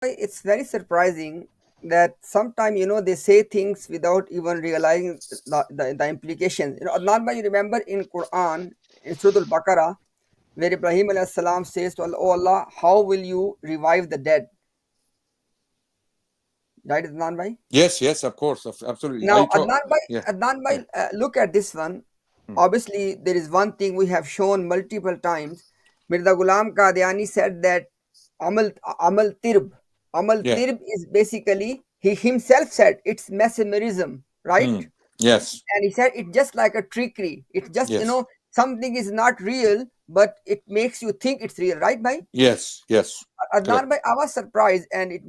It's very surprising that sometimes, they say things without even realizing the implications. Adnan bhai, you remember in Quran, in Surah Al-Baqarah, where Ibrahim alayhi salam says to Allah, "Oh Allah, how will you revive the dead?" Right, Adnan bhai? Yes, yes, of course, absolutely. Now, I told, yeah, Adnan yeah. bhai, look at this one. Hmm. Obviously, there is one thing we have shown multiple times. Mirza Ghulam Qadiani said that Amal Amal Tirb. Amal Yeah. Tirb is basically, he himself said it's mesmerism, right? Hmm. Yes, And he said it's just like a trickery. It's just, yes, something is not real, but it makes you think it's real, right, bhai? yes, yes. Adnan Correct. bhai, I was surprised, and it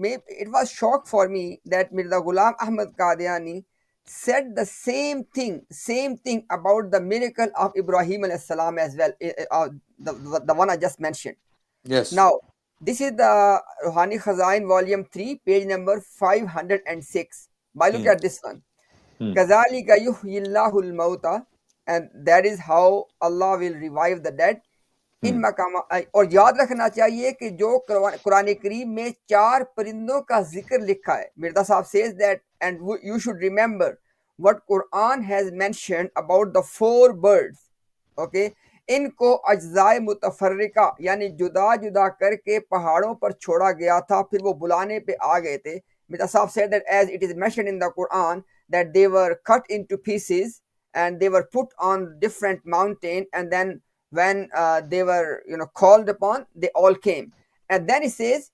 was shock for me that Mirza Ghulam Ahmad Qadiani said same thing about the miracle of Ibrahim alayhi salam as well, the one I just mentioned. Yes. Now, this is the Ruhani Khazain, Volume 3, page number 506. By look Hmm. at this one. Hmm. Kazalika yuhyillahu al-mauta, and that is how Allah will revive the dead. In Hmm. मकाम और याद रखना चाहिए कि जो कुरान करीम में 4 परिंदों का जिक्र लिखा है, मिर्जा साहब says that, and you should remember what Quran has mentioned about the 4 birds. Okay, इनको अज्जाए मुतफर्रिका यानी जुदा जुदा करके पहाड़ों पर छोड़ा गया था, फिर वो बुलाने पे आ गए थे. मिर्जा साहब said that as it is mentioned in the Quran that they were cut into pieces and they were put on different mountain, and then when they were called upon, they all came. And then he says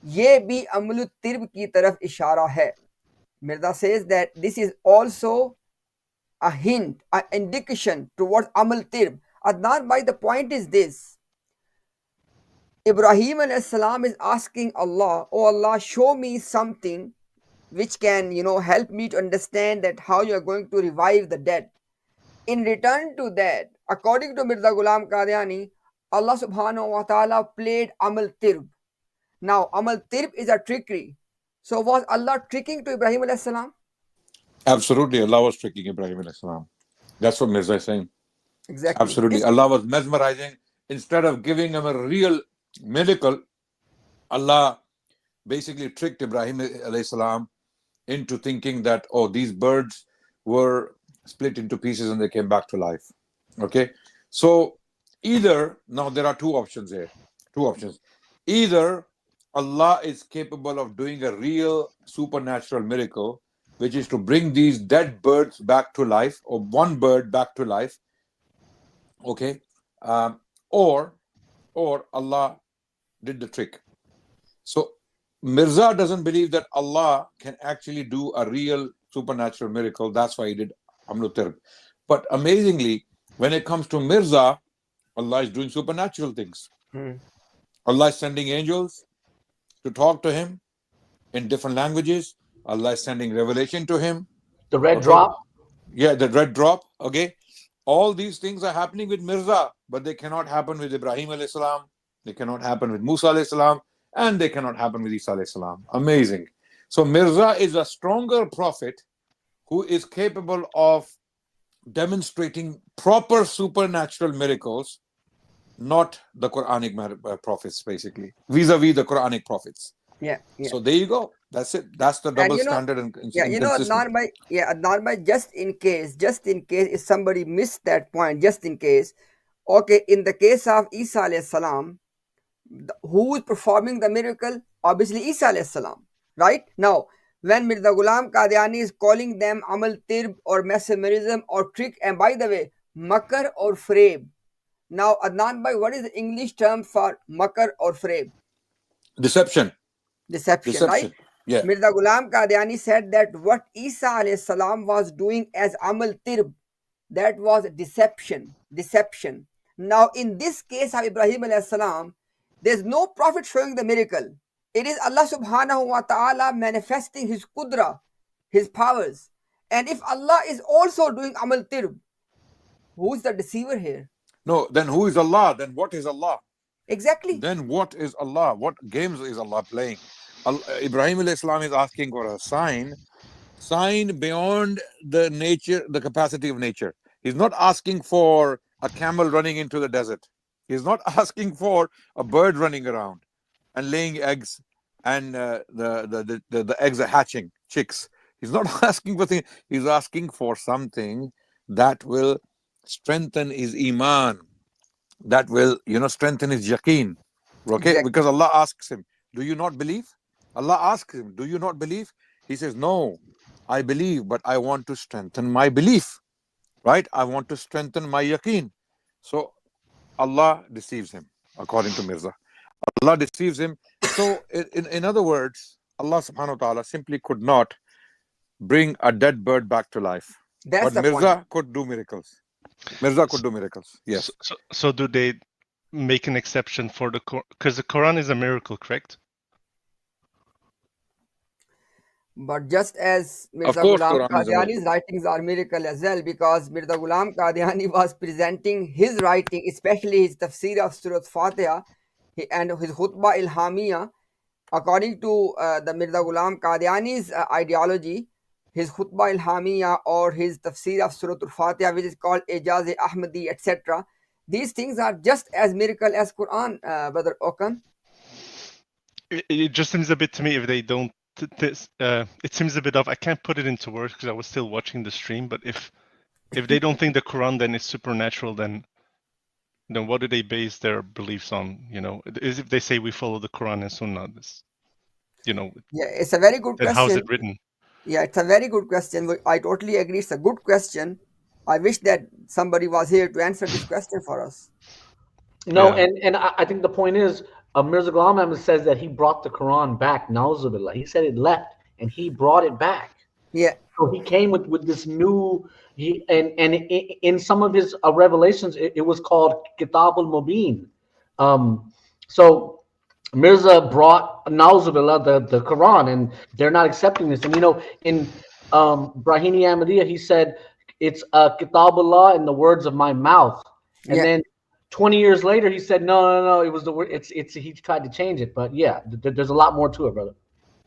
ये भी अमलु तिर्ब की तरफ इशारा है. Mirza says that this is also a hint, an indication towards amal tirb. Adnan, by the point is this: Ibrahim alayhi salam is asking Allah, "Oh Allah, show me something which can help me to understand that how you are going to revive the dead." In return to that, according to Mirza Ghulam Qadiani, Allah subhanahu wa ta'ala played Amal Tirb. Now, Amal Tirb is a trickery. So, was Allah tricking to Ibrahim alayhi salam? Absolutely. Allah was tricking Ibrahim alayhi salam. That's what Mirza is saying. Exactly. Absolutely. This, Allah was mesmerizing. Instead of giving him a real miracle, Allah basically tricked Ibrahim alayhi salam into thinking that, oh, these birds were split into pieces and they came back to life. Okay. So either, now there are two options here. Two options. Either Allah is capable of doing a real supernatural miracle, which is to bring these dead birds back to life, or one bird back to life. Okay. Um, or Allah did the trick. So Mirza doesn't believe that Allah can actually do a real supernatural miracle. That's why he did Amlu Tirb. But amazingly, when it comes to Mirza, Allah is doing supernatural things. hmm, Allah is sending angels to talk to him in different languages. Allah is sending revelation to him. The red Okay. drop. Yeah, the red drop. Okay. All these things are happening with Mirza, but they cannot happen with Ibrahim alayhi salam. They cannot happen with Musa alayhi salam, and they cannot happen with Isa alayhi salam. Amazing. So Mirza is a stronger prophet who is capable of demonstrating proper supernatural miracles, not the Quranic prophets, basically, vis-a-vis the Quranic prophets. yeah, yeah. So there you go. That's it. That's the And double standard and yeah, inconsistent. Adnan bhai, just in case if somebody missed that point, just in case, okay, in the case of Isa alayhi salam, who is performing the miracle? Obviously, Isa alayhi salam. Right? Now, when Mirza Ghulam Qadiani is calling them Amal Tirb or mesmerism or trick, and by the way, Makar or Freb. Now, Adnan bhai, what is the English term for Makar or Freb? Deception. Deception, right? Deception. Yeah. Mirza Ghulam Qadiani said that what Isa alayhi salam was doing as Amal Tirb, that was deception. Deception. Now, in this case of Ibrahim alayhi salam, there's no prophet showing the miracle. It is Allah subhanahu wa ta'ala manifesting His Qudra, His powers. And if Allah is also doing Amal Tirb, who is the deceiver here? No, then who is Allah? Then what is Allah? Exactly. Then what is Allah? What games is Allah playing? Ibrahim alayhi salam is asking for a sign beyond the nature, the capacity of nature. He's not asking for a camel running into the desert. He's not asking for a bird running around and laying eggs and the eggs are hatching, chicks. He's not asking for things. He's asking for something that will strengthen his iman, that will, strengthen his yaqeen. Okay, Exactly. because Allah asks him, "Do you not believe?" Allah asks him, "Do you not believe?" He says, "No, I believe, but I want to strengthen my belief. Right? I want to strengthen my yaqeen." So Allah deceives him, according to Mirza. Allah deceives him. So, in other words, Allah subhanahu wa ta'ala simply could not bring a dead bird back to life. That's But the point. Mirza could do miracles. Mirza could do miracles. So, Yes. so, so do they make an exception for the Quran? Because the Quran is a miracle, correct? But just as Of Mirza course, Ghulam Quran is a Qadiani's miracle. writings are miracle as well, because Mirza Ghulam Qadiani was presenting his writing, especially his tafsir of Surat Fatiha and his Khutbah Ilhamiyah, according to the Mirza Ghulam Qadiani's ideology, his Khutbah Ilhamiyah or his tafsir of Surat Fatiha, which is called Ijaz Ahmadi, etc. These things are just as miracle as Quran, Brother Okan. It just seems a bit to me if they don't. It seems a bit off. I can't put it into words because I was still watching the stream. But if they don't think the Quran then is supernatural, then what do they base their beliefs on? Is if they say we follow the Quran and Sunnah, this, Yeah, it's a very good then how's question. it written? Yeah, it's a very good question. I totally agree. It's a good question. I wish that somebody was here to answer this question for us. No, Yeah. and I think the point is, Mirza Ghulam Ahmad says that he brought the Quran back. Nauzubillah. He said it left, and he brought it back. Yeah, So he came with this new. In some of his revelations, it was called Kitab al-Mubin. So Mirza brought Nauzubillah the Quran, and they're not accepting this. And in Brahini Ahmadiyya, he said it's Kitabullah in the words of my mouth, and yeah. then 20 years later, he said, no, it was the word. It's he tried to change it, but yeah, there's a lot more to it, brother.